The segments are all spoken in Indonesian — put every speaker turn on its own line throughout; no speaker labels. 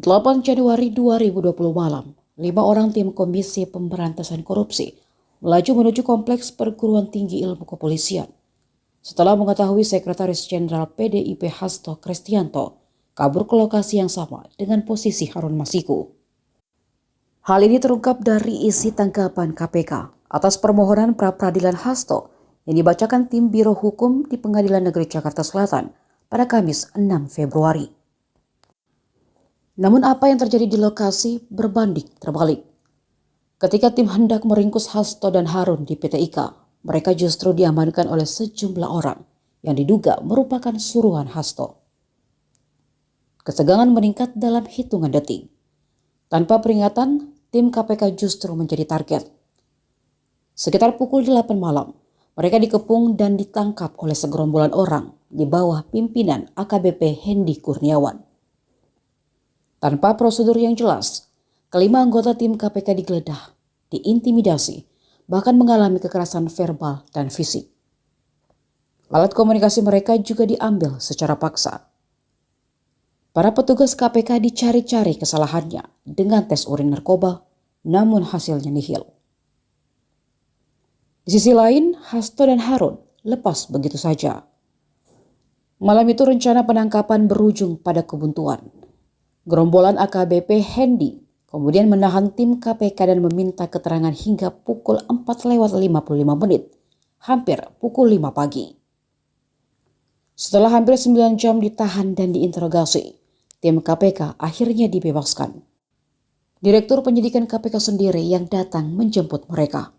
8 Januari 2020 malam, 5 orang tim Komisi Pemberantasan Korupsi melaju menuju Kompleks Perguruan Tinggi Ilmu Kepolisian setelah mengetahui Sekretaris Jenderal PDIP Hasto Kristianto kabur ke lokasi yang sama dengan posisi Harun Masiku. Hal ini terungkap dari isi tanggapan KPK atas permohonan pra-peradilan Hasto yang dibacakan tim Biro Hukum di Pengadilan Negeri Jakarta Selatan pada Kamis 6 Februari. Namun apa yang terjadi di lokasi berbanding terbalik. Ketika tim hendak meringkus Hasto dan Harun di PT IKA, mereka justru diamankan oleh sejumlah orang yang diduga merupakan suruhan Hasto. Ketegangan meningkat dalam hitungan detik. Tanpa peringatan, tim KPK justru menjadi target. Sekitar pukul 8 malam, mereka dikepung dan ditangkap oleh segerombolan orang di bawah pimpinan AKBP Hendy Kurniawan. Tanpa prosedur yang jelas, kelima anggota tim KPK digeledah, diintimidasi, bahkan mengalami kekerasan verbal dan fisik. Alat komunikasi mereka juga diambil secara paksa. Para petugas KPK dicari-cari kesalahannya dengan tes urin narkoba, namun hasilnya nihil. Di sisi lain, Hasto dan Harun lepas begitu saja. Malam itu rencana penangkapan berujung pada kebuntuan. Gerombolan AKBP Hendy kemudian menahan tim KPK dan meminta keterangan hingga pukul 4:55, hampir pukul 5 pagi. Setelah hampir 9 jam ditahan dan diinterogasi, tim KPK akhirnya dibebaskan. Direktur Penyidikan KPK sendiri yang datang menjemput mereka.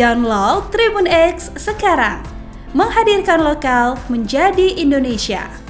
Download Tribun X sekarang, menghadirkan lokal menjadi Indonesia.